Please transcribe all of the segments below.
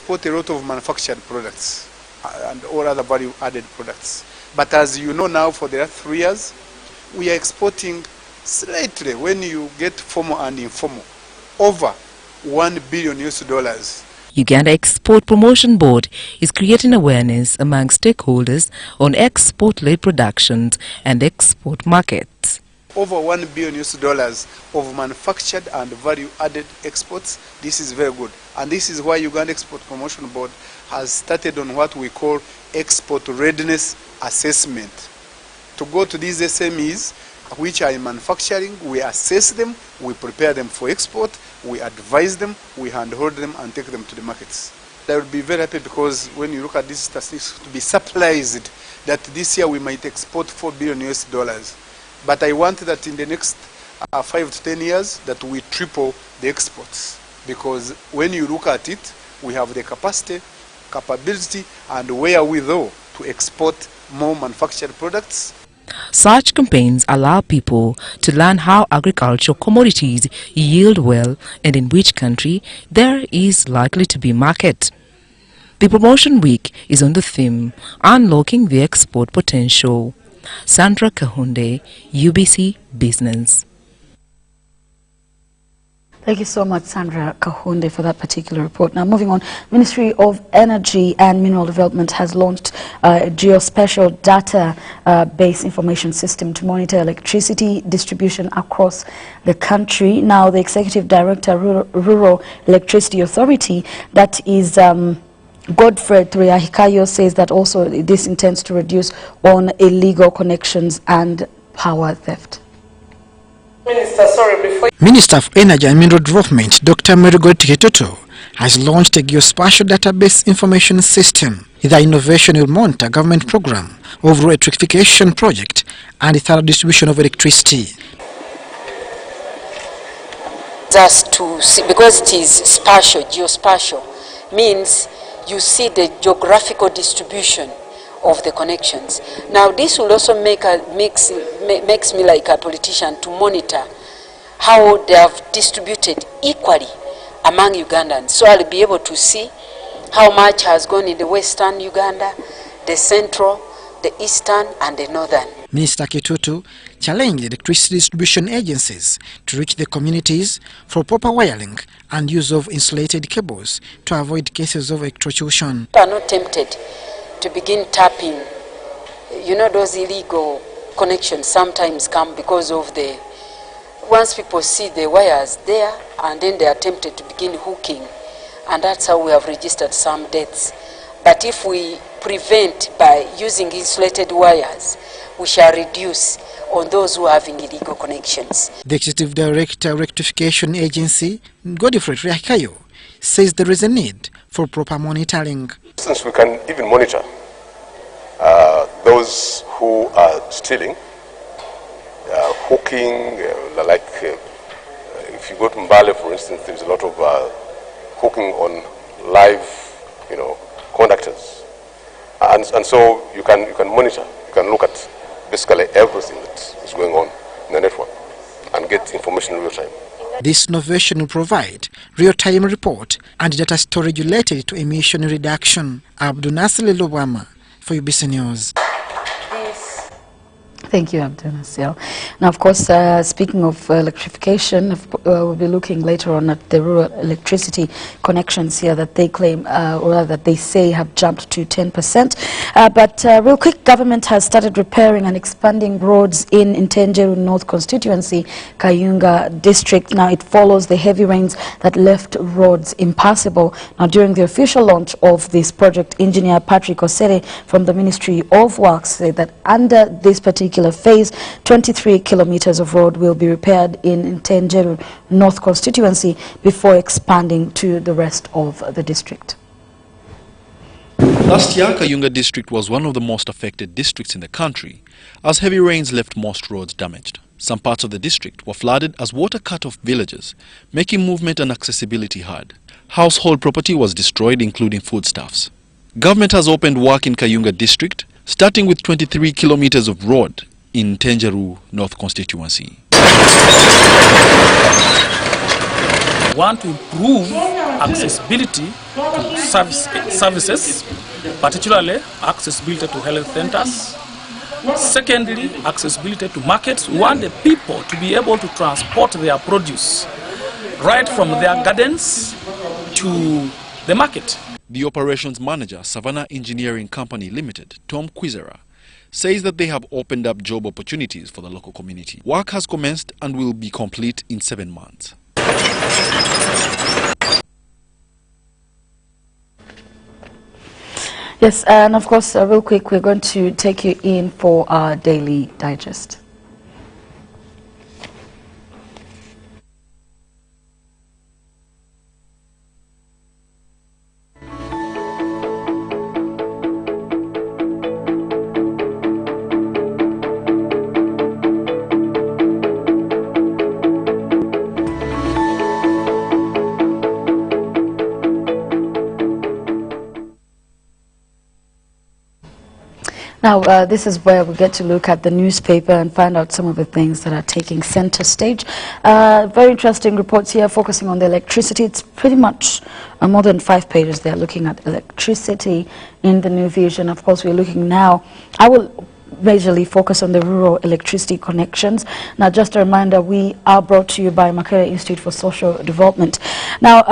export a lot of manufactured products and all other value-added products. But as you know now, for the last 3 years, we are exporting slightly, when you get formal and informal, over $1 billion. Uganda Export Promotion Board is creating awareness among stakeholders on export-led productions and export markets. Over $1 billion of manufactured and value-added exports. This is very good. And this is why Uganda Export Promotion Board has started on what we call export readiness assessment. To go to these SMEs, which are in manufacturing, we assess them, we prepare them for export, we advise them, we handhold them and take them to the markets. I will be very happy because when you look at these statistics, to be surprised that this year we might export $4 billion. But I want that in the next 5 to 10 years that we triple the exports. Because when you look at it, we have the capacity, capability and wherewithal to export more manufactured products. Such campaigns allow people to learn how agricultural commodities yield well and in which country there is likely to be market. The promotion week is on the theme Unlocking the Export Potential. Sandra Kahunde, UBC Business. Thank you so much, Sandra Kahunde, for that particular report. Now, moving on, Ministry of Energy and Mineral Development has launched a Geospatial data-based information system to monitor electricity distribution across the country. Now, the Executive Director, Rural Electricity Authority, that is Godfred Hikayo, says that also this intends to reduce on illegal connections and power theft. Minister of Energy and Mineral Development, Dr. Merigold Tiketoto, has launched a Geospatial database information system. The innovation will monitor government program, overall electrification project, and the thorough distribution of electricity. Just to see, because it is spatial, geospatial, means you see the geographical distribution of the connections. Now this will also makes me like a politician to monitor how they have distributed equally among Ugandans. So I'll be able to see how much has gone in the western Uganda, the central, the eastern and the northern. Minister Kitutu challenged electricity distribution agencies to reach the communities for proper wiring and use of insulated cables to avoid cases of electrocution. People are not tempted to begin tapping. You know, those illegal connections sometimes come because of the, once people see the wires there and then they are tempted to begin hooking, and that's how we have registered some deaths. But if we prevent by using insulated wires, we shall reduce on those who are having illegal connections. The Executive Director, Rectification Agency, Godfred Hikayo, says there is a need for proper monitoring. Since we can even monitor those who are stealing, hooking, if you go to Mbale, for instance, there's a lot of hooking on live, conductors, and so you can monitor, you can look at basically everything that is going on in the network and get information in real time. This innovation will provide real-time report and data storage related to emission reduction. Abdul Nasir Lobama for UBC News. Thank you, Abdul Nasir. Now, of course, speaking of electrification, we'll be looking later on at the rural electricity connections here that they claim, or that they say have jumped to 10%. But real quick, government has started repairing and expanding roads in Ntenjeru North Constituency, Kayunga District. Now, it follows the heavy rains that left roads impassable. Now, during the official launch of this project, engineer Patrick Osere from the Ministry of Works said that under this particular phase, 23 kilometers of road will be repaired in Ntenjeru North Constituency before expanding to the rest of the district. Last year, Kayunga district was one of the most affected districts in the country as heavy rains left most roads damaged. Some parts of the district were flooded as water cut off villages, making movement and accessibility hard. Household property was destroyed, including foodstuffs. Government has opened work in Kayunga district, starting with 23 kilometers of road in Ntenjeru North Constituency. want to improve accessibility to services, particularly accessibility to health centers. Secondly, accessibility to markets. We want the people to be able to transport their produce right from their gardens to the market. The operations manager, Savannah Engineering Company Limited, Tom Quizera, says that they have opened up job opportunities for the local community. Work has commenced and will be complete in 7 months. Yes, and of course, real quick, we're going to take you in for our daily digest. Now, this is where we get to look at the newspaper and find out some of the things that are taking center stage. Very interesting reports here focusing on the electricity. It's pretty much more than 5 pages. They're looking at electricity in the New Vision. Of course, we're looking now. I will majorly focus on the rural electricity connections. Now, just a reminder, we are brought to you by Makerere Institute for Social Development. Now,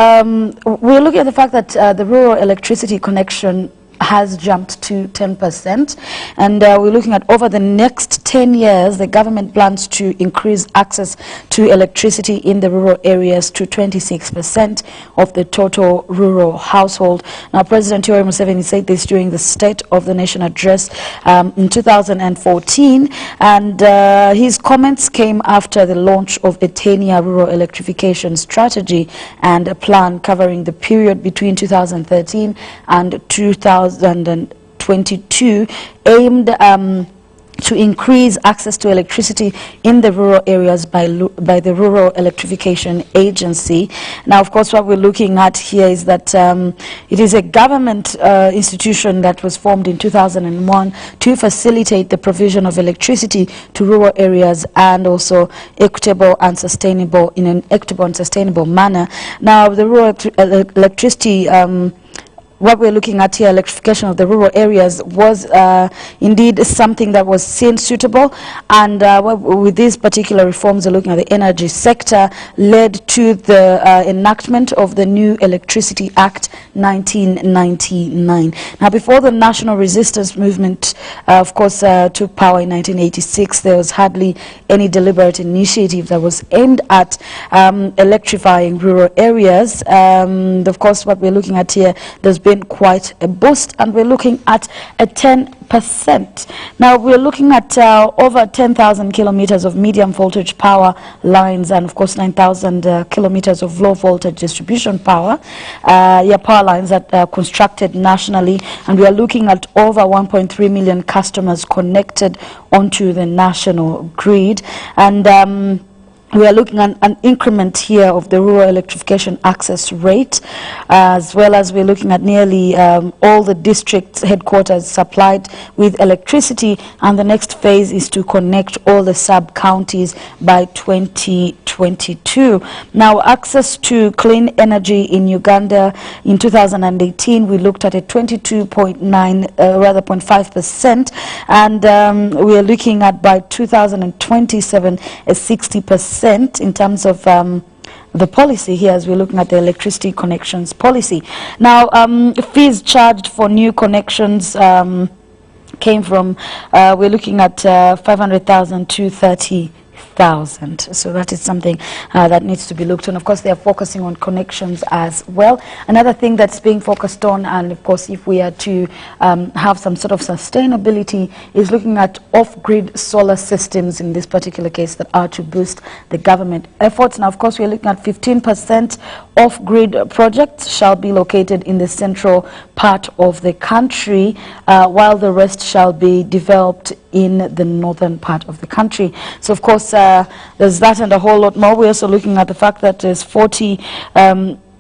we're looking at the fact that the rural electricity connection has jumped to 10%, and we're looking at over the next 10 years the government plans to increase access to electricity in the rural areas to 26% of the total rural household. Now, President Yoweri Museveni said this during the State of the Nation address in 2014, and his comments came after the launch of a 10-year rural electrification strategy and a plan covering the period between 2013 and 2022, aimed to increase access to electricity in the rural areas by the Rural Electrification Agency. Now, of course, what we're looking at here is that it is a government institution that was formed in 2001 to facilitate the provision of electricity to rural areas and also equitable and sustainable in an equitable and sustainable manner. Now, the rural electricity what we're looking at here, electrification of the rural areas, was indeed something that was seen suitable, and with these particular reforms, we're looking at the energy sector, led to the enactment of the new Electricity Act 1999. Now, before the National Resistance Movement, of course, took power in 1986, there was hardly any deliberate initiative that was aimed at electrifying rural areas. Of course, what we're looking at here, there's been quite a boost, and we're looking at a 10%. Now, we're looking at over 10,000 kilometers of medium voltage power lines, and of course 9,000 kilometers of low voltage distribution power power lines that are constructed nationally, and we are looking at over 1.3 million customers connected onto the national grid, and we are looking at an increment here of the rural electrification access rate, as well as we're looking at nearly all the district headquarters supplied with electricity, and the next phase is to connect all the sub-counties by 2022. Now, access to clean energy in Uganda in 2018, we looked at a 22.5%, and we are looking at by 2027 a 60% in terms of the policy here, as we're looking at the electricity connections policy. Now, fees charged for new connections came from, we're looking at 500,000 to 30,000. So that is something that needs to be looked on. Of course, they are focusing on connections as well. Another thing that's being focused on, and of course, if we are to have some sort of sustainability, is looking at off-grid solar systems in this particular case that are to boost the government efforts. Now, of course, we're looking at 15% off-grid projects shall be located in the central part of the country, while the rest shall be developed in the northern part of the country. So, of course, there's that and a whole lot more. We're also looking at the fact that there's 40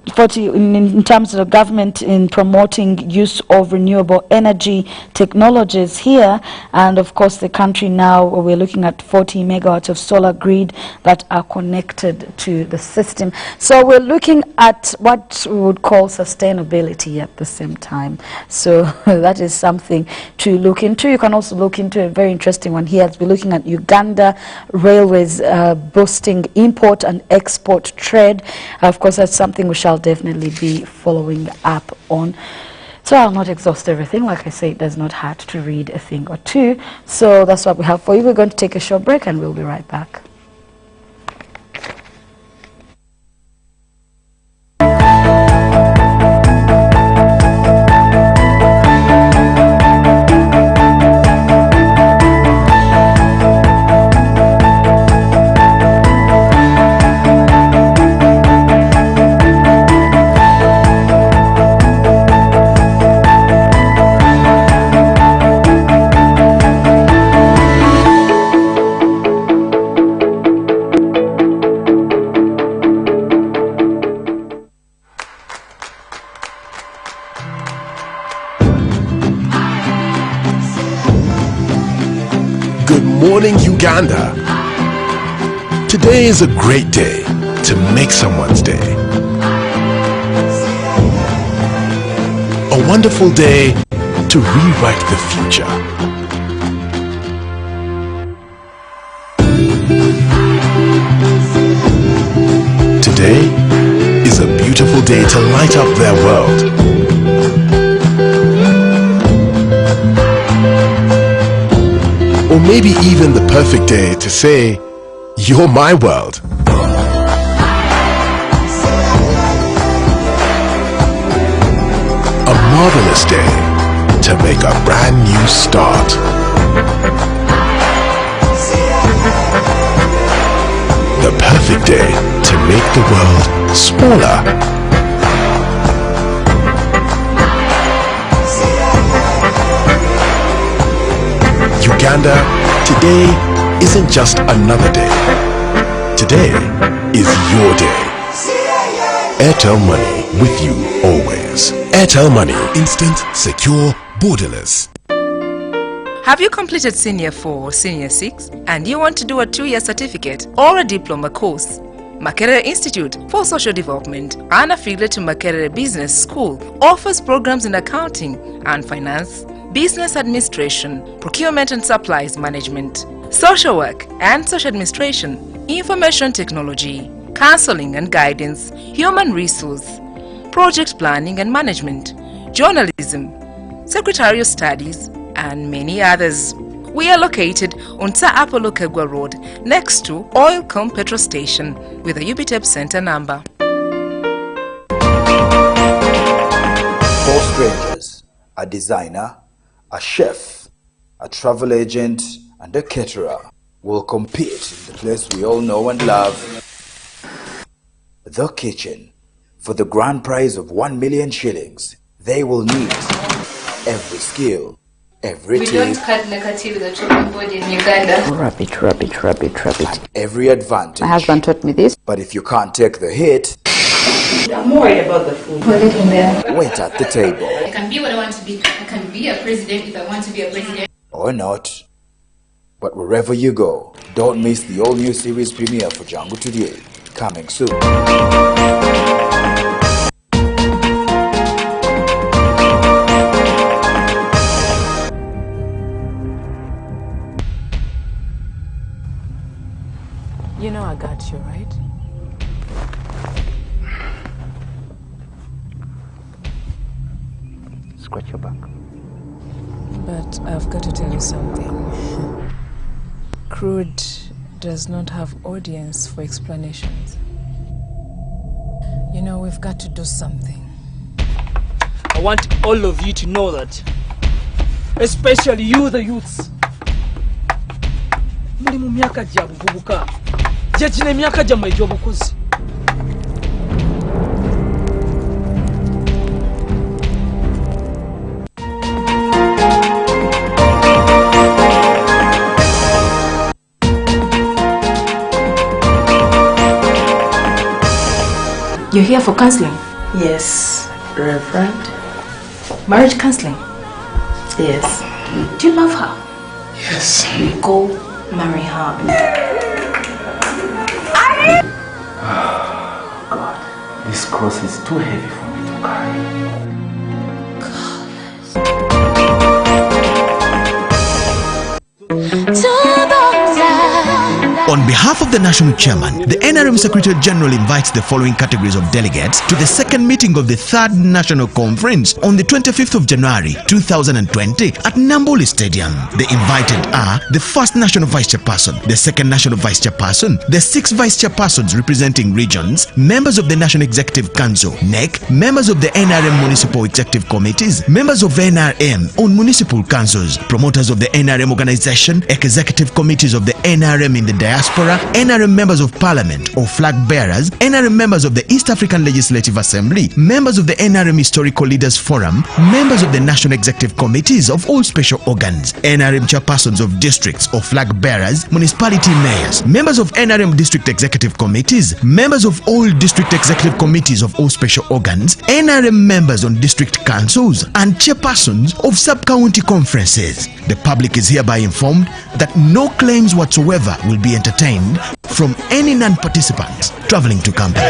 in terms of the government in promoting use of renewable energy technologies here, and of course the country now we're looking at 40 megawatts of solar grid that are connected to the system. So we're looking at what we would call sustainability at the same time. So that is something to look into. You can also look into a very interesting one here. We're looking at Uganda railways boosting import and export trade. Of course, that's something we shall definitely be following up on. So I'll not exhaust everything. Like I say, it does not hurt to read a thing or two. So that's what we have for you. We're going to take a short break and we'll be right back. Good morning, Uganda. Today is a great day to make someone's day. A wonderful day to rewrite the future. Today is a beautiful day to light up their world. Or maybe even the perfect day to say, you're my world. A marvelous day to make a brand new start. The perfect day to make the world smaller. Uganda, today isn't just another day. Today is your day. Airtel Money, with you always. Airtel Money, instant, secure, borderless. Have you completed Senior 4 or Senior 6 and you want to do a 2-year certificate or a diploma course? Makerere Institute for Social Development, an affiliate to Makerere Business School, offers programs in accounting and finance, business administration, procurement and supplies management, social work and social administration, information technology, counseling and guidance, human resource, project planning and management, journalism, secretarial studies, and many others. We are located on Ta Apollo Kegwa Road, next to Oilcom Petrol Station, with a UBTEP Center number. 4 strangers, a designer, a chef, a travel agent, and a caterer will compete in the place we all know and love, the kitchen. For the grand prize of 1 million shillings, they will need every skill, every We tip. don't cut Nakati with a chopping board in Uganda. Rabbit. Every advantage. My husband taught me this. But if you can't take the hit, I'm worried about the food. Put it in there. wait at the table. I can be what I want to be. I can be a president if I want to be a president. Or not. But wherever you go, don't miss the all-new series premiere for Django Today, coming soon. You know I got you, right? Scratch your back. But I've got to tell you something. Crude does not have audience for explanations. You know, we've got to do something. I want all of you to know that, especially you the youths, muli mu myaka gya buvubuka, gye gino emyaka gyammwe egy'obukozi. You're here for counseling? Yes, Reverend. Marriage counseling? Yes. Do you love her? Yes. Go marry her. God, this cross is too heavy for me to carry. On behalf of the National Chairman, the NRM Secretary General invites the following categories of delegates to the second meeting of the 3rd National Conference on the 25th of January 2020 at Namboli Stadium. The invited are the 1st National Vice Chairperson, the 2nd National Vice Chairperson, the 6 Vice Chairpersons representing regions, members of the National Executive Council, NEC, members of the NRM Municipal Executive Committees, members of NRM on Municipal Councils, promoters of the NRM Organization, executive committees of the NRM in the diaspora, NRM members of Parliament or flag bearers, NRM members of the East African Legislative Assembly, members of the NRM Historical Leaders Forum, members of the National Executive Committees of all special organs, NRM chairpersons of districts or flag bearers, municipality mayors, members of NRM District Executive Committees, members of all District Executive Committees of all special organs, NRM members on district councils, and chairpersons of sub-county conferences. The public is hereby informed that no claims whatsoever will be entertained from any non-participants traveling to campus.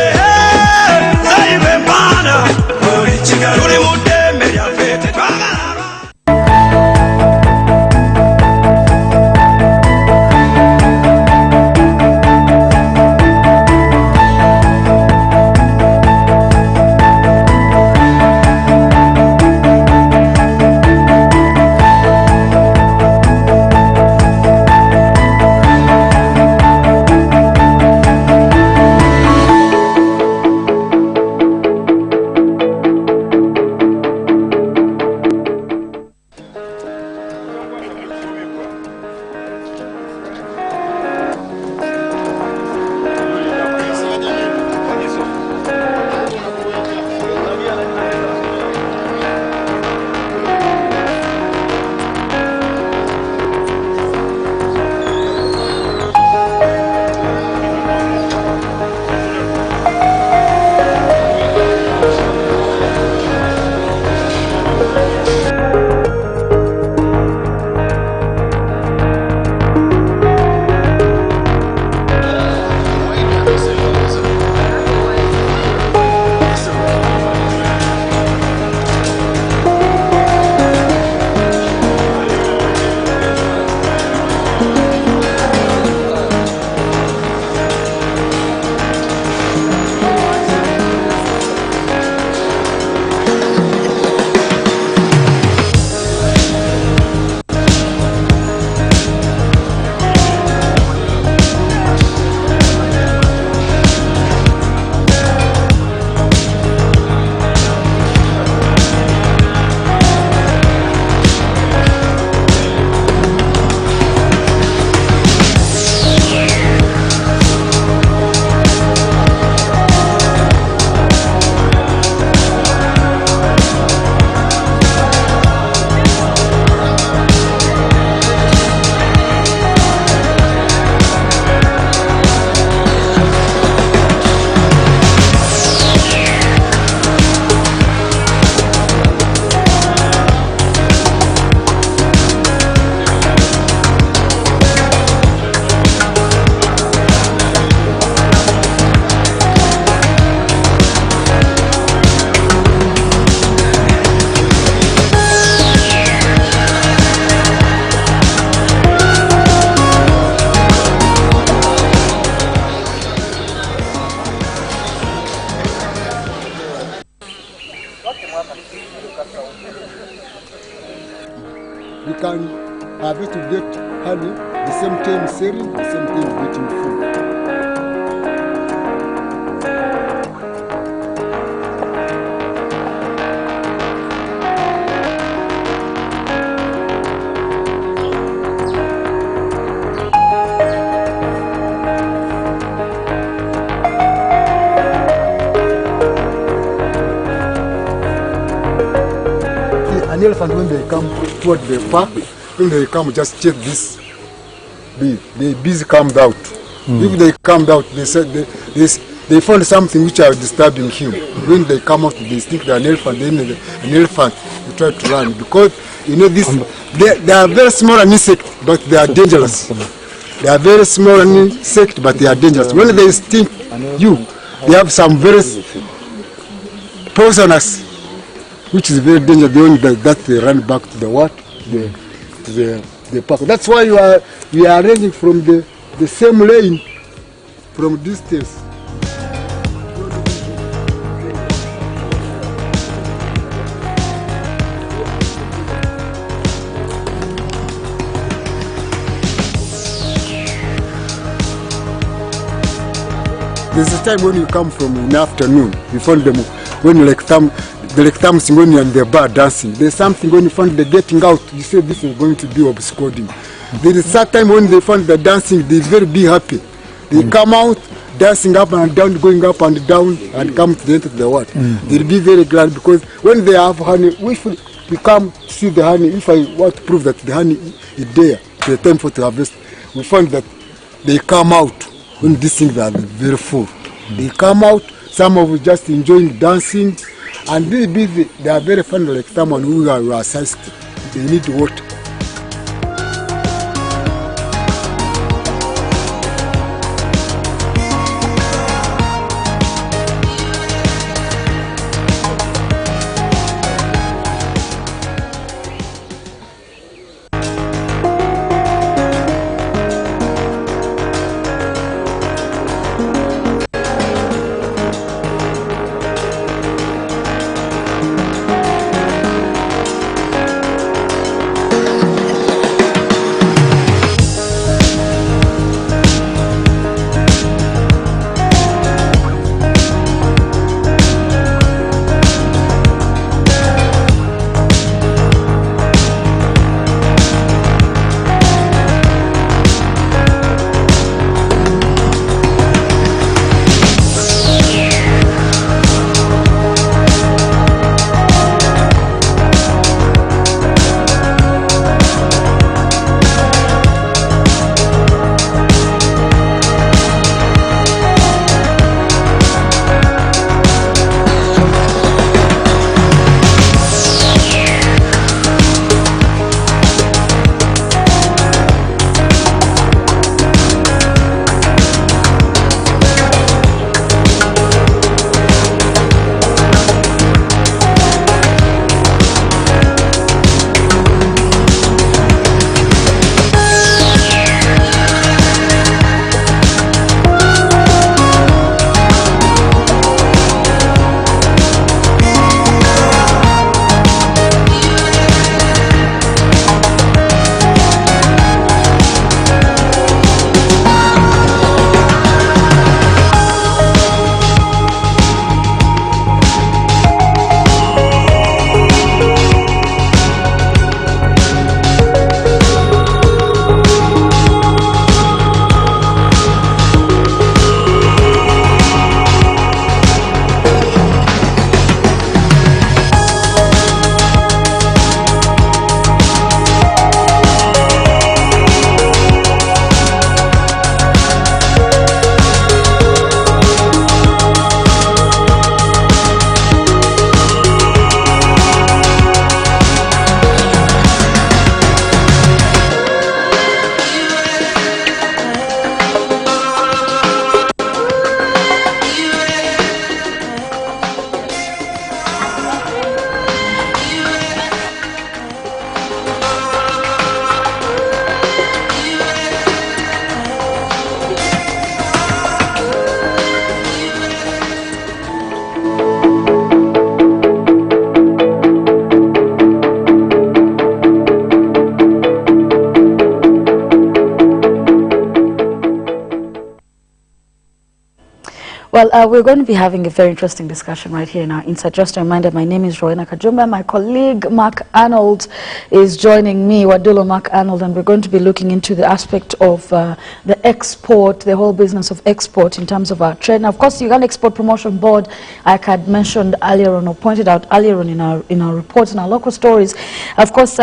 You can have it to get honey, the same time selling, the same time getting food. An elephant, when they come toward the park, when they come, just check this bee. The bees come out. If they come out, they they found something which are disturbing him. When they come out, they think they're an elephant. Then an elephant, they try to run because you know this. They are very small an insect, but they are dangerous. They are very small an insect, but they are dangerous. When they sting you, they have some very poisonous, which is very dangerous. They only that they run back to the what? The park. That's why we are ranging from the same lane from distance. There's a time when you come from in the afternoon, you find them when the Lake Thames when you're in the bar dancing. There's something when you find the getting out, you say this is going to be absconding. There is that time when they find the dancing, they very be happy. They come out dancing up and down, going up and down, and come to the end of the water. They'll be very glad because when they have honey, if we come to see the honey, if I want to prove that the honey is there, the time for to harvest, we find that they come out when these things are very full. They come out, some of them just enjoying dancing, and they are very fun like someone who are thirsty. They need water. Well, we're going to be having a very interesting discussion right here in our Insight. Just a reminder, my name is Rowena Kajumba. My colleague Mark Arnold is joining me, Wadulo Mark Arnold, and we're going to be looking into the aspect of the export, the whole business of export in terms of our trade. Now, of course, the Uganda Export Promotion Board, like I had mentioned earlier on or pointed out earlier on in our reports and our local stories, of course,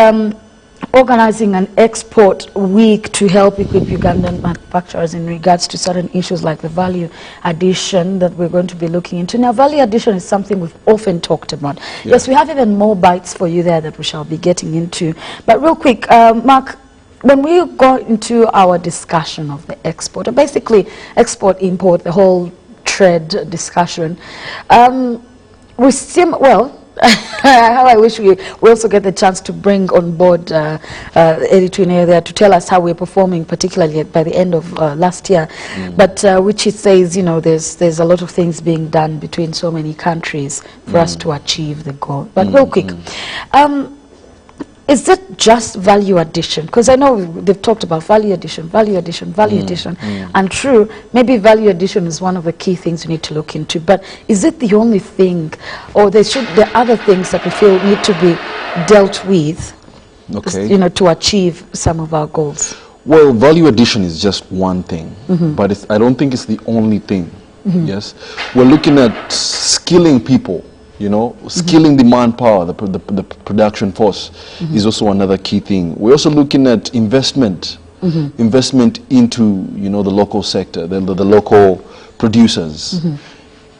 organizing an export week to help equip Ugandan manufacturers in regards to certain issues like the value addition that we're going to be looking into. Now, value addition is something we've often talked about. Yeah. Yes, we have even more bites for you there that we shall be getting into. But real quick, Mark, when we go into our discussion of the export, or basically export-import, the whole trade discussion, we seem, well, how I wish we also get the chance to bring on board Eddie Twine there to tell us how we're performing, particularly by the end of last year. But which it says, you know, there's a lot of things being done between so many countries for us to achieve the goal. But real quick, is it just value addition? Because I know they've talked about value addition, and true, maybe value addition is one of the key things we need to look into, but is it the only thing, or there are other things that we feel need to be dealt with, you know, to achieve some of our goals? Well, value addition is just one thing, but I don't think it's the only thing. Yes, we're looking at skilling people. You know, skilling the manpower, the production force is also another key thing. We're also looking at investment, investment into, you know, the local sector, the local producers.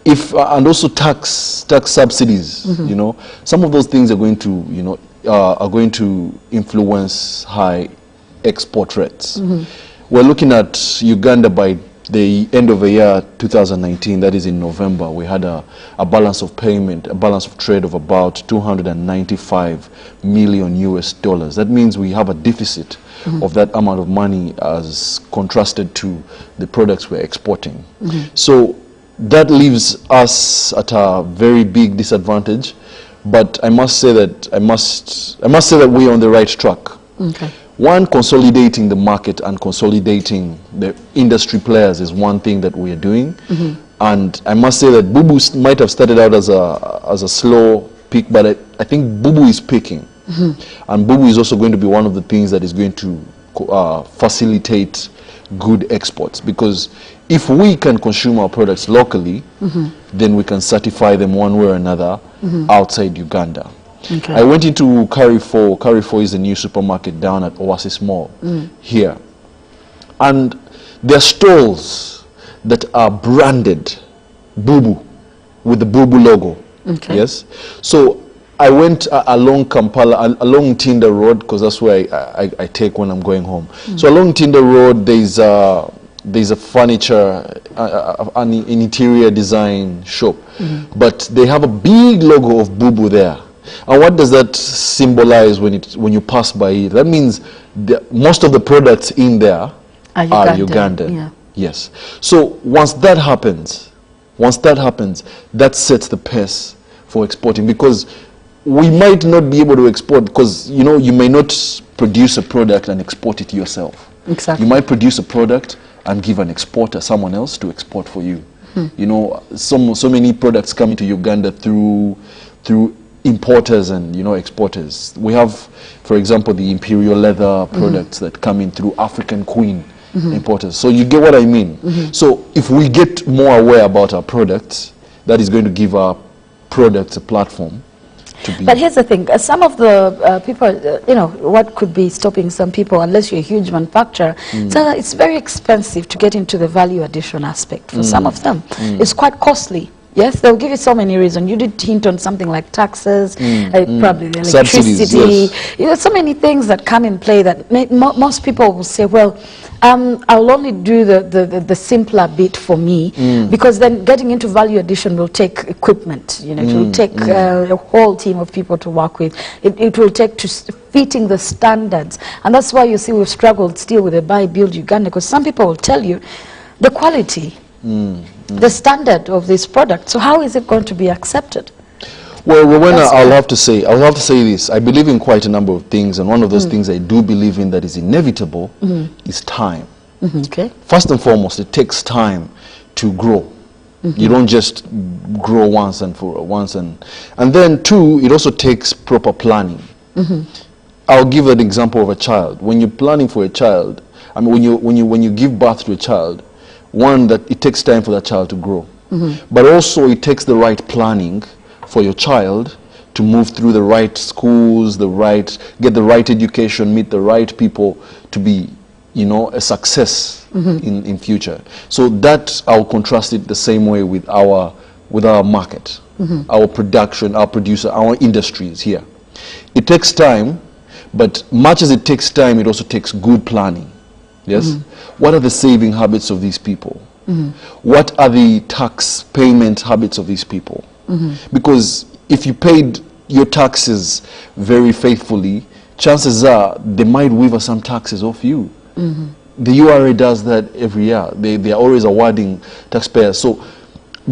And also tax subsidies. You know, some of those things are going to, you know, are going to influence high export rates. We're looking at Uganda by the end of the year 2019, that is in November, we had a balance of payment, a balance of trade of about $295 million US. That means we have a deficit of that amount of money as contrasted to the products we're exporting. So that leaves us at a very big disadvantage, but I must say that we're on the right track. One, consolidating the market and consolidating the industry players is one thing that we are doing. And I must say that Bubu might have started out as a slow peak, but I think Bubu is peaking. And Bubu is also going to be one of the things that is going to facilitate good exports. Because if we can consume our products locally, then we can certify them one way or another outside Uganda. I went into Carrefour. Carrefour is a new supermarket down at Oasis Mall here. And there are stalls that are branded Bubu with the Bubu logo. Yes. So I went along Kampala, along Tinda Road, because that's where I take when I'm going home. So along Tinda Road, there's a furniture, an interior design shop. But they have a big logo of Bubu there. And what does that symbolize when you pass by it? That means most of the products in there are Ugandan. Yes. So once that happens, that sets the pace for exporting, because we might not be able to export because, you know, you may not produce a product and export it yourself. You might produce a product and give an exporter, someone else, to export for you. You know, so many products come into Uganda through importers and, you know, exporters. We have, for example, the imperial leather products that come in through African Queen importers. So you get what I mean. So if we get more aware about our products, that is going to give our products a platform to be. But here's the thing, some of the people, you know, what could be stopping some people, unless you're a huge manufacturer, so it's very expensive to get into the value addition aspect for some of them. It's quite costly. Yes, they'll give you so many reasons. You did hint on something like taxes, probably the electricity. You know, so many things that come in play that most people will say, well, I'll only do the simpler bit for me, because then getting into value addition will take equipment. You know, it will take a whole team of people to work with. It will take to fitting the standards, and that's why you see we've struggled still with the buy, build Uganda, because some people will tell you the quality. The standard of this product. So how is it going to be accepted? Well, I'll have to say this. I believe in quite a number of things, and one of those things I do believe in that is inevitable is time. First and foremost, it takes time to grow. You don't just grow once and then two, it also takes proper planning. I'll give an example of a child. When you're planning for a child, I mean, when you give birth to a child, one, that it takes time for that child to grow, but also it takes the right planning for your child to move through the right schools, get the right education, meet the right people to be, you know, a success in future. So that I'll contrast it the same way with our market, our production, our producer, our industries here. It takes time, but much as it takes time, it also takes good planning. Yes? What are the saving habits of these people? What are the tax payment habits of these people? Because if you paid your taxes very faithfully, chances are they might waiver some taxes off you. The URA does that every year. They are always awarding taxpayers. So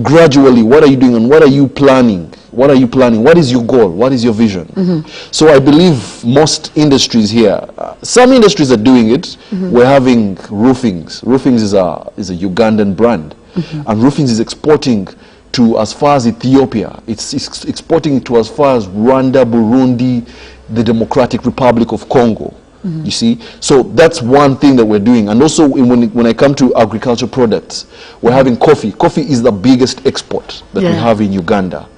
gradually, what are you doing and what are you planning? What are you planning? What is your goal? What is your vision? So I believe most industries here, some industries are doing it. We're having roofings. Roofings is a Ugandan brand. And roofings is exporting to as far as Ethiopia. It's exporting to as far as Rwanda, Burundi, the Democratic Republic of Congo. You see, so that's one thing that we're doing. And also when I come to agricultural products, we're having coffee. Coffee is the biggest export that we have in Uganda.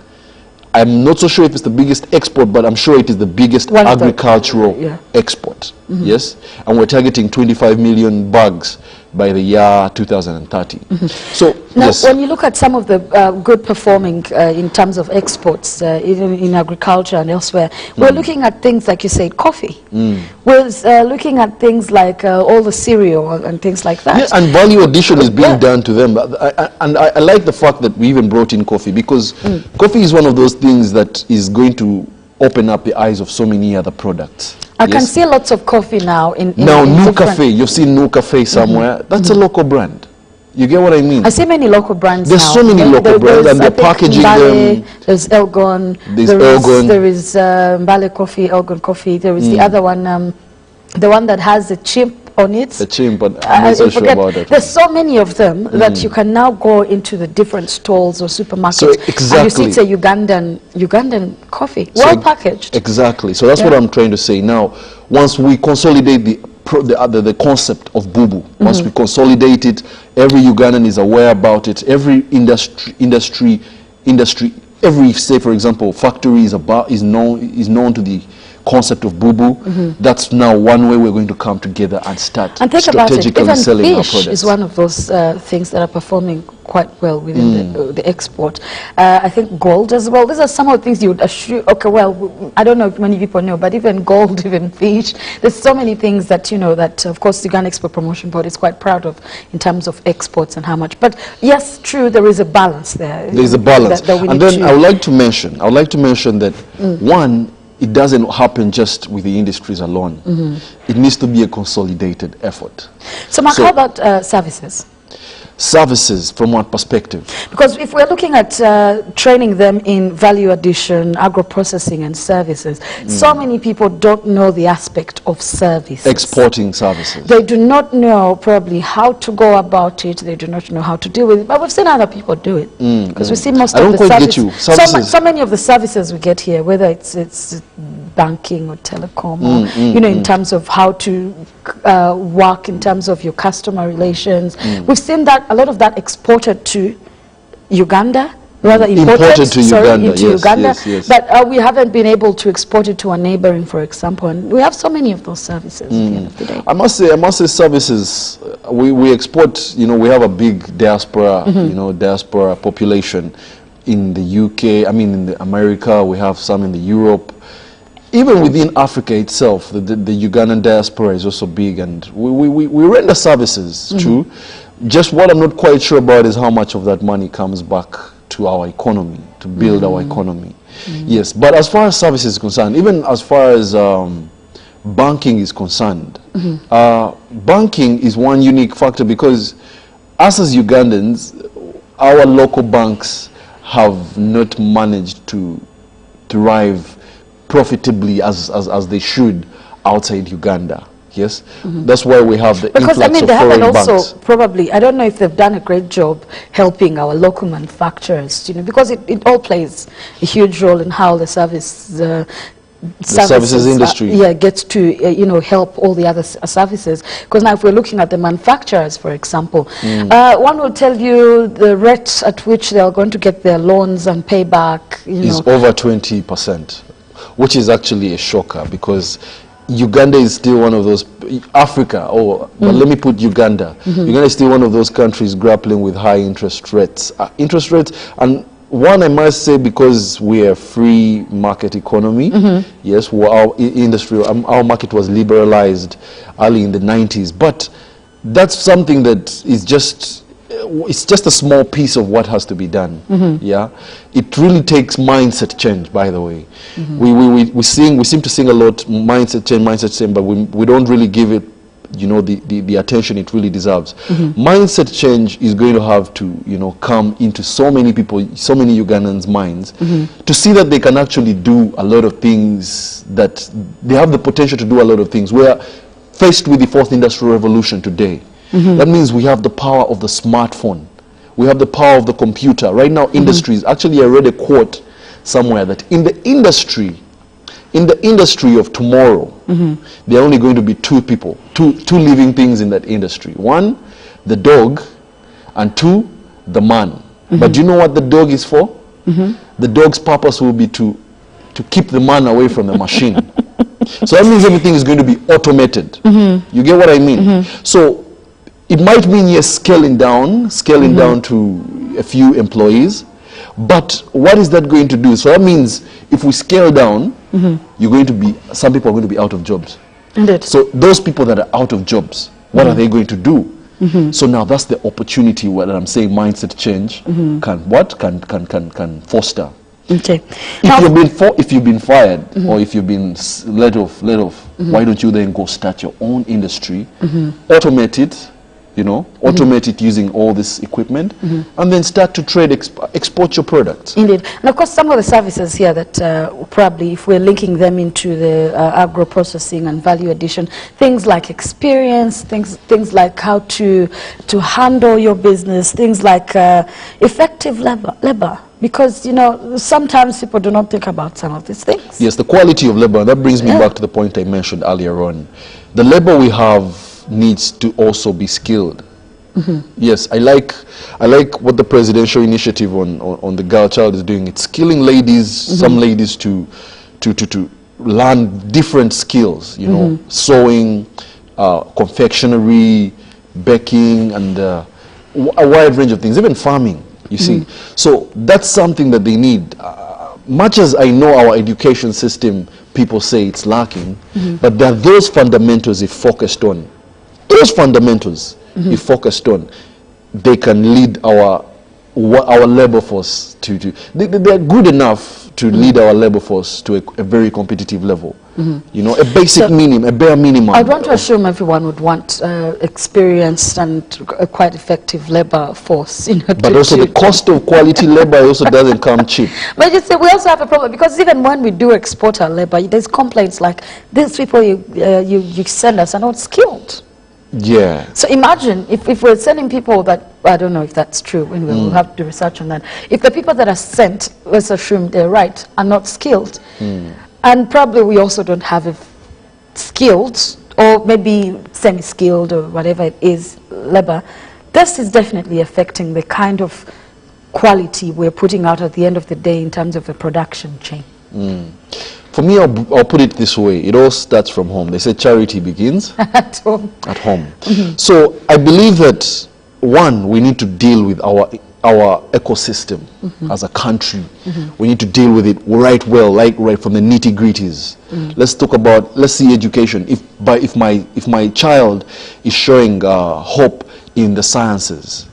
I'm not so sure if it's the biggest export, but I'm sure it is the biggest agricultural export. Yes, and we're targeting 25 million bags by the year 2030. So now, when you look at some of the good performing in terms of exports, even in agriculture and elsewhere, we're looking at things like you said, coffee. We're looking at things like all the cereal and things like that. Yeah, and value addition is being done to them. I like the fact that we even brought in coffee, because coffee is one of those things that is going to open up the eyes of so many other products. I can see lots of coffee now in New Cafe. You've seen New Cafe somewhere. That's a local brand. You get what I mean? I see many local brands. There's so many local brands, and they're packaging them. There's Elgon. There is Mbale Coffee, Elgon Coffee. There is the other one, the one that has the chimp on it. The chimp, but I'm not so sure about that. There's so many of them that you can now go into the different stalls or supermarkets. And you see it's a Ugandan coffee, well packaged. Exactly. So that's what I'm trying to say. Now, once we consolidate the concept of bubu, once we consolidate it, every Ugandan is aware about it. Every industry, every, say for example, factory is known to the concept of bubu. That's now one way we're going to come together and start strategically selling our products. Fish is one of those things that are performing quite well within the export. I think gold as well. These are some of the things you would assume. Okay, well, I don't know if many people know, but even gold, even fish, there's so many things that, you know, that of course the Uganda Export Promotion Board is quite proud of in terms of exports and how much. But yes, true, there is a balance there. There's a balance. And then I would like to mention that one, it doesn't happen just with the industries alone. It needs to be a consolidated effort. So, Mark, how about services? Services, from what perspective? Because if we're looking at training them in value addition, agro-processing and services, so many people don't know the aspect of services. Exporting services. They do not know probably how to go about it. They do not know how to deal with it. But we've seen other people do it. Because we see most of the services. So many of the services we get here, whether it's banking or telecom, or, you know, in terms of how to work in terms of your customer relations. We've seen that a lot of that exported to Uganda, rather imported to Uganda, but we haven't been able to export it to a neighboring, for example, and we have so many of those services at the end of the day. I must say services, we export, you know, we have a big diaspora, you know, diaspora population in the UK, I mean in America, we have some in the Europe. Even within Africa itself, the Ugandan diaspora is also big, and we render services too. Just what I'm not quite sure about is how much of that money comes back to our economy, to build our economy. Yes, but as far as services is concerned, even as far as banking is concerned, banking is one unique factor, because us as Ugandans, our local banks have not managed to thrive profitably as they should outside Uganda. Yes, that's why we have the influx of foreign banks. Because I mean, they haven't also probably, I don't know if they've done a great job helping our local manufacturers, you know, because it all plays a huge role in how the service services industry. Gets to help all the other services. Because now if we're looking at the manufacturers, for example, one will tell you the rate at which they are going to get their loans and payback is over 20%, which is actually a shocker, because Uganda is still one of those, Africa, but let me put Uganda. Uganda is still one of those countries grappling with high interest rates. And one, I must say, because we're a free market economy, yes, our industry, our market was liberalized early in the 90s, but that's something that is just, it's just a small piece of what has to be done. Yeah, it really takes mindset change, by the way. We seem to sing a lot mindset change, but we don't really give it the attention it really deserves. Mindset change is going to have to come into so many people, so many Ugandans' minds, to see that they can actually do a lot of things, that they have the potential to do a lot of things. We are faced with the fourth industrial revolution today. That means we have the power of the smartphone, we have the power of the computer. Right now, industries, actually I read a quote somewhere that in the industry of tomorrow, there are only going to be two living things in that industry. One, the dog, and two, the man. But do you know what the dog is for? The dog's purpose will be to keep the man away from the machine. So that means everything is going to be automated. You get what I mean? So it might mean, yes, scaling down to a few employees. But what is that going to do? So that means if we scale down, some people are going to be out of jobs. Indeed. So those people that are out of jobs, what are they going to do? So now that's the opportunity where I'm saying mindset change can foster. Okay. If you've been fired or if you've been let off, why don't you then go start your own industry, automate it, automate it using all this equipment, and then start to trade, export your products. Indeed. And of course, some of the services here that probably, if we're linking them into the agro-processing and value addition, things like experience, things like how to handle your business, things like effective labor. Because, sometimes people do not think about some of these things. Yes, the quality of labor. That brings me back to the point I mentioned earlier on. The labor we have needs to also be skilled. Yes, I like what the presidential initiative on the girl child is doing. It's skilling ladies, some ladies to learn different skills, sewing, confectionery, baking, and a wide range of things, even farming, you see. So that's something that they need. Much as I know our education system, people say it's lacking, but there are those fundamentals if focused on. Those fundamentals, if focused on, they can lead our labor force they're good enough to lead our labor force to a very competitive level. A basic minimum, a bare minimum. I'd want to assume everyone would want experienced and a quite effective labor force. But also the cost of quality labor also doesn't come cheap. But you see, we also have a problem, because even when we do export our labor, there's complaints like, these people you send us are not skilled. Yeah. So imagine if we're sending people that, I don't know if that's true, anyway, we'll have to do research on that. If the people that are sent, let's assume they're right, are not skilled, and probably we also don't have skilled, or maybe semi-skilled, or whatever it is, labor, this is definitely affecting the kind of quality we're putting out at the end of the day in terms of the production chain. For me, I'll put it this way. It all starts from home. They say charity begins at home. At home. So I believe that, one, we need to deal with our ecosystem as a country. We need to deal with it right from the nitty-gritties. Let's see education. If my child is showing hope in the sciences,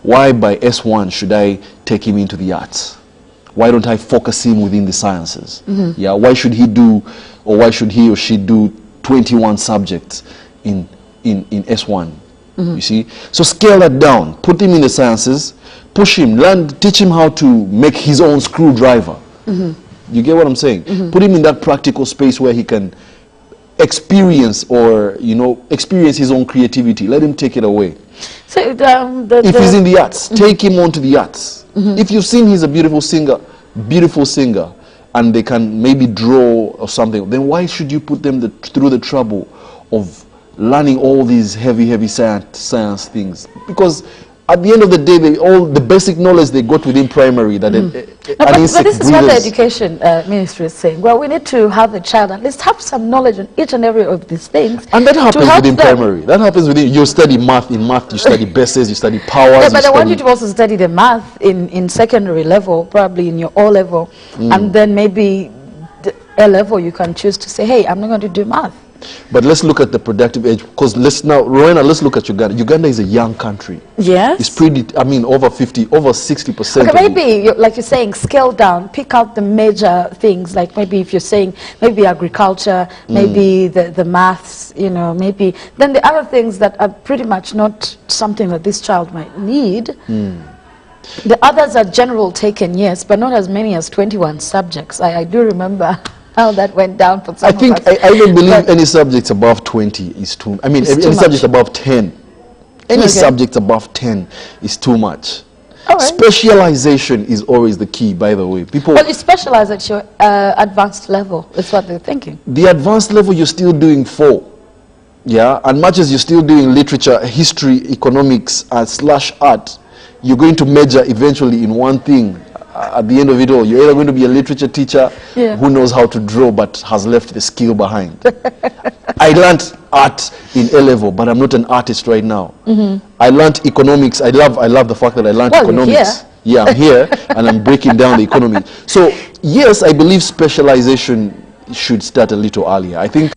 why by S1 should I take him into the arts? Why don't I focus him within the sciences? Why should he or she do 21 subjects in S1? You see? So scale that down. Put him in the sciences, push him, teach him how to make his own screwdriver. You get what I'm saying? Put him in that practical space where he can experience his own creativity. Let him take it away. So if he's in the arts, take him on to the arts. If you've seen he's a beautiful singer, and they can maybe draw or something, then why should you put them through the trouble of learning all these heavy science things? Because at the end of the day, all the basic knowledge they got within primary that but this is what the education ministry is saying. Well, we need to have the child at least have some knowledge on each and every of these things. And that happens within primary. That happens within, you study math. In math, you study bases, you study powers. Yeah, but I want you to also study the math in secondary level, probably in your O level, and then maybe the A level you can choose to say, hey, I'm not going to do math. But let's look at the productive age, because let's look at Uganda. Uganda is a young country. Yes. It's pretty, I mean, over 60%. Okay, maybe, like you're saying, scale down, pick out the major things, like maybe if you're saying, maybe agriculture, maybe the maths, you know, maybe, then the other things that are pretty much not something that this child might need. The others are general taken, yes, but not as many as 21 subjects. I do remember how that went down for some of us. I don't believe any subjects above 20 is too, I mean, any subject above 10. Any subject above 10 is too much. Right. Specialization is always the key, by the way. Well, you specialize at your advanced level. That's what they're thinking. The advanced level, you're still doing 4. Yeah, and much as you're still doing literature, history, economics, / art, you're going to major eventually in one thing. At the end of it all, you're either going to be a literature teacher who knows how to draw but has left the skill behind. I learned art in A level, but I'm not an artist right now. I learned economics. I love the fact that I learned economics. Yeah, I'm here and I'm breaking down the economy. So yes, I believe specialization should start a little earlier. I think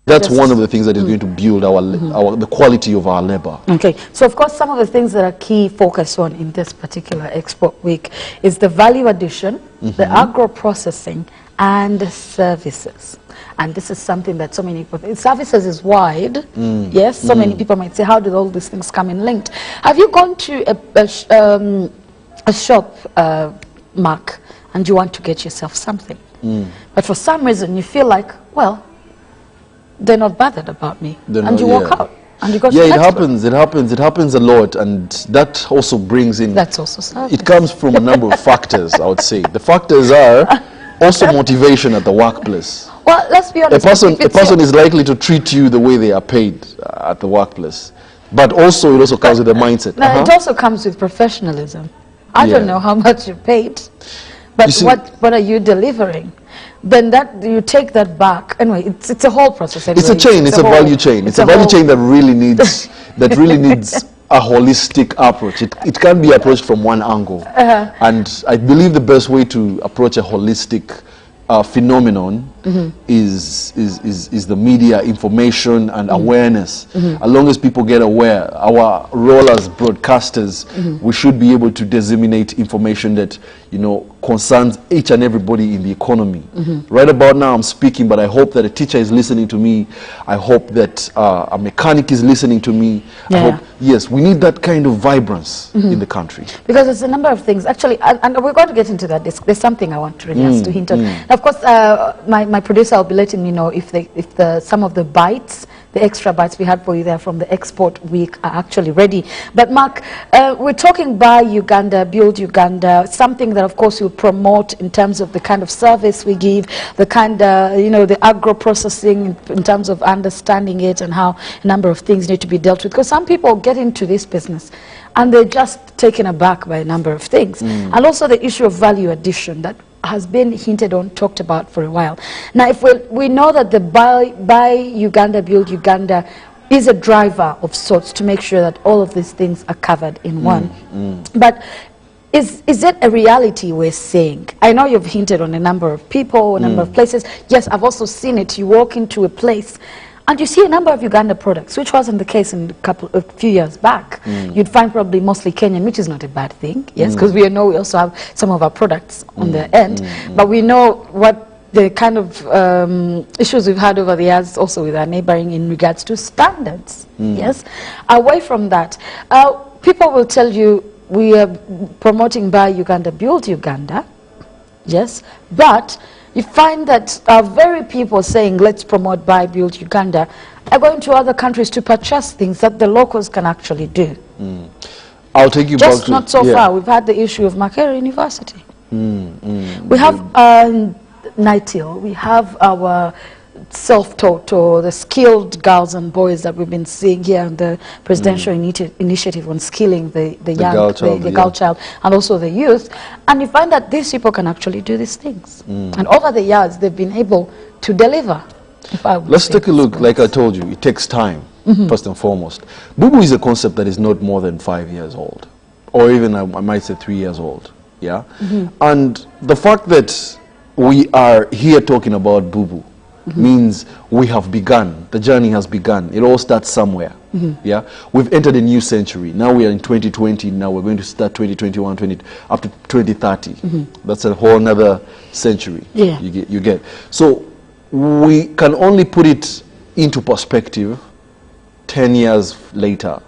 that's one of the things that is going to build the quality of our labor. Okay, so of course some of the things that are key focus on in this particular Export Week is the value addition, the agro-processing, and the services. And this is something that so many people, services is wide, yes, so many people might say, how did all these things come in linked? Have you gone to a shop, Mark, and you want to get yourself something, but for some reason you feel like, well, they're not bothered about me, and you walk out and you go to the next it happens a lot, and that also brings in, that's also service. It comes from a number of factors. I would say the factors are also motivation at the workplace. Well, let's be honest, a person is likely to treat you the way they are paid at the workplace, but also it also comes with a mindset. Now it also comes with professionalism. I don't know how much you're paid, but what are you delivering? Then that you take that back. Anyway, it's a whole process. Anyway. It's a chain. It's a value chain. It's a value chain that really needs a holistic approach. It can't be approached from one angle. And I believe the best way to approach a holistic phenomenon is the media information and awareness. As long as people get aware, our role as broadcasters, we should be able to disseminate information that, you know, concerns each and everybody in the economy. Right about now I'm speaking, but I hope that a teacher is listening to me. I hope that a mechanic is listening to me. I hope, yes, we need that kind of vibrance in the country. Because there's a number of things, actually, and we're going to get into that. There's something I want to really ask to hint on. Now, of course, my producer will be letting me know if some of the bites, the extra bites we had for you there from the Export Week are actually ready. But Mark, we're talking Buy Uganda, Build Uganda, something that of course you promote in terms of the kind of service we give, the kind of, you know, the agro-processing in terms of understanding it and how a number of things need to be dealt with. Because some people get into this business and they're just taken aback by a number of things. And also the issue of value addition that has been hinted on, talked about for a while. Now, if we know that the Buy Uganda, Build Uganda is a driver of sorts to make sure that all of these things are covered in one. But is it a reality we're seeing? I know you've hinted on a number of people, a number of places. Yes, I've also seen it. You walk into a place and you see a number of Uganda products, which wasn't the case in a few years back. You'd find probably mostly Kenyan, which is not a bad thing, yes, because we know we also have some of our products on the end. But we know what the kind of issues we've had over the years also with our neighboring in regards to standards, yes. Away from that, people will tell you we are promoting Buy Uganda, Build Uganda, yes, but you find that our very people saying let's promote Buy, Build Uganda are going to other countries to purchase things that the locals can actually do. I'll take you Just back to... not so far. We've had the issue of Makerere University. We have NITIL. We have our self-taught or the skilled girls and boys that we've been seeing here in the presidential initiative on skilling the young, the girl child, and also the youth. And you find that these people can actually do these things. And over the years, they've been able to deliver. Let's take a look. Like I told you, it takes time, first and foremost. Bubu is a concept that is not more than 5 years old, or even I might say 3 years old. Yeah, and the fact that we are here talking about Bubu means we have begun. The journey has begun. It all starts somewhere. Yeah, we've entered a new century. Now we are in 2020. Now we're going to start 2021, up to 2030. That's a whole another century. Yeah, you get. So we can only put it into perspective. 10 years later,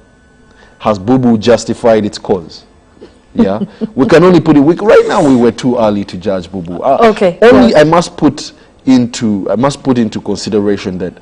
has Bubu justified its cause? Yeah, we can only put it. Right now, we were too early to judge Bubu. Okay. Only I must put into consideration that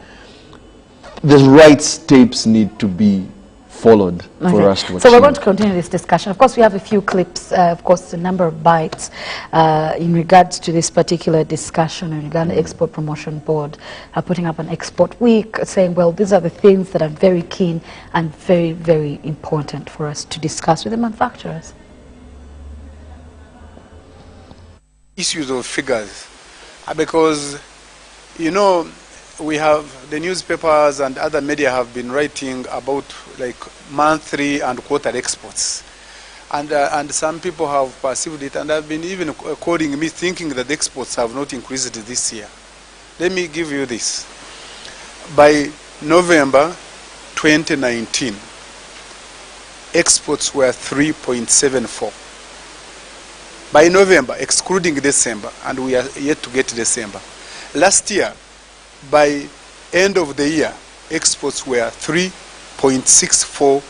the right steps need to be followed for us to achieve. So we're going to continue this discussion. Of course, we have a few clips, of course, a number of bites in regards to this particular discussion. And Uganda Export Promotion Board are putting up an export week, saying, well, these are the things that are very keen and very, very important for us to discuss with the manufacturers. Issues of figures, because, you know, we have the newspapers and other media have been writing about like monthly and quarterly exports, and some people have perceived it and have been even calling me thinking that the exports have not increased this year. Let me give you this. By November 2019, exports were 3.74. By November, excluding December, and we are yet to get December. Last year, by end of the year, exports were 3.64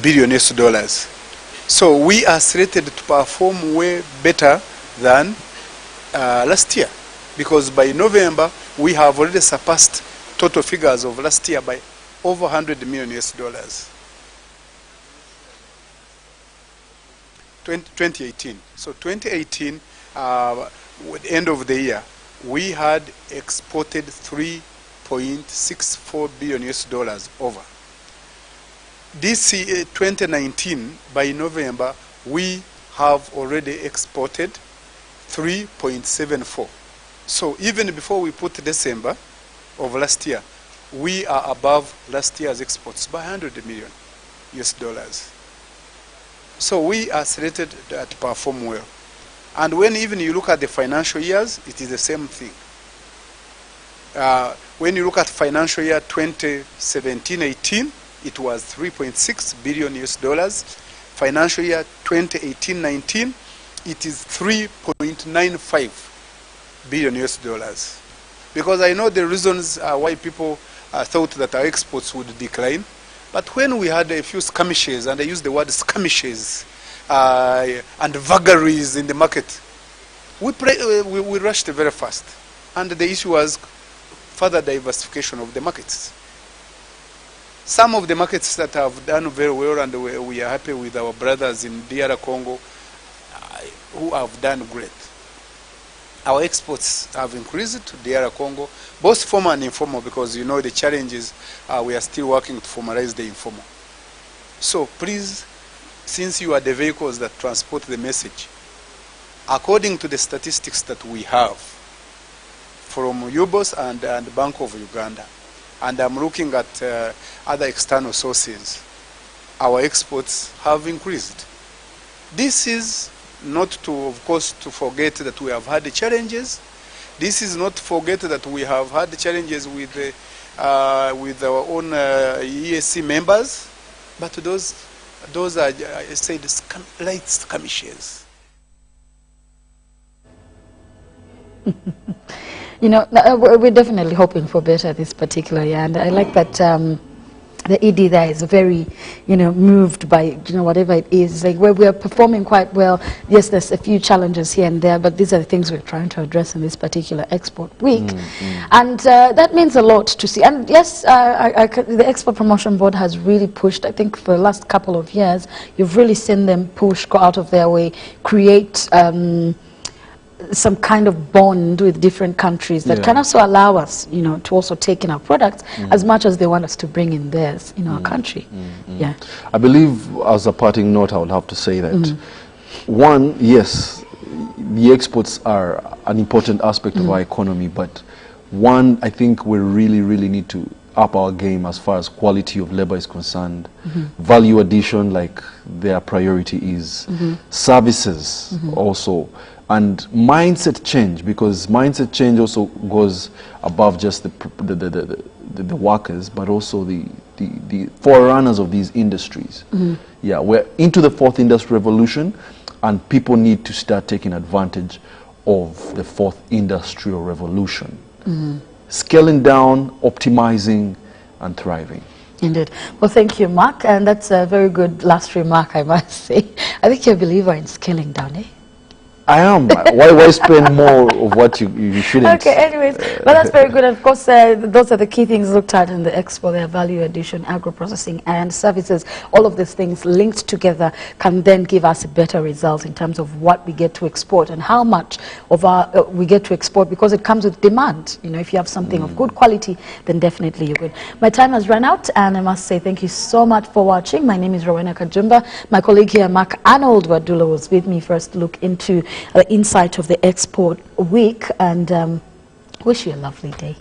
billion US dollars. So we are slated to perform way better than last year, because by November, we have already surpassed total figures of last year by over 100 million US dollars. 2018. So 2018, at the end of the year, we had exported 3.64 billion US dollars over. This year, 2019, by November, we have already exported 3.74. So even before we put December of last year, we are above last year's exports by 100 million US dollars. So we are slated to perform well. And when even you look at the financial years, it is the same thing. When you look at financial year 2017-18, it was 3.6 billion US dollars. Financial year 2018-19, it is 3.95 billion US dollars. Because I know the reasons why people thought that our exports would decline. But when we had a few skirmishes, and I use the word skirmishes, and vagaries in the market, we rushed very fast. And the issue was further diversification of the markets. Some of the markets that have done very well, and we are happy with our brothers in DR Congo, who have done great. Our exports have increased to DR Congo, both formal and informal, because you know the challenges, we are still working to formalize the informal. So please, since you are the vehicles that transport the message, according to the statistics that we have from UBOS and Bank of Uganda, and I'm looking at other external sources, our exports have increased. This is not to, of course, to forget that we have had the challenges. This is not to forget that we have had the challenges with our own EAC members, but those are, I say, light skirmishes. You know, we're definitely hoping for better this particular year, and I like that the ED there is very, moved by, whatever it is. It's like where we are performing quite well. Yes, there's a few challenges here and there, but these are the things we're trying to address in this particular export week. And that means a lot to see. And yes, the Export Promotion Board has really pushed, I think for the last couple of years, you've really seen them push, go out of their way, create some kind of bond with different countries that can also allow us, to also take in our products as much as they want us to bring in theirs in our country. Yeah. I believe, as a parting note, I would have to say that, one, yes, the exports are an important aspect of our economy, but one, I think we really need to up our game as far as quality of labor is concerned, value addition, like their priority is, services also, and mindset change, because mindset change also goes above just the workers, but also the forerunners of these industries. Yeah, we're into the fourth industrial revolution, and people need to start taking advantage of the fourth industrial revolution. Scaling down, optimizing, and thriving. Indeed. Well, thank you, Mark, and that's a very good last remark, I must say. I think you're a believer in scaling down, eh? I am. Why spend more of what you shouldn't? Okay, anyways, well, that's very good. Of course, those are the key things looked at in the expo, their value addition, agro-processing and services. All of these things linked together can then give us a better result in terms of what we get to export and how much of our we get to export, because it comes with demand. If you have something of good quality, then definitely you're good. My time has run out, and I must say thank you so much for watching. My name is Rowena Kajumba. My colleague here, Mark Arnold Wadula, was with me first to look into the insight of the export week, and wish you a lovely day.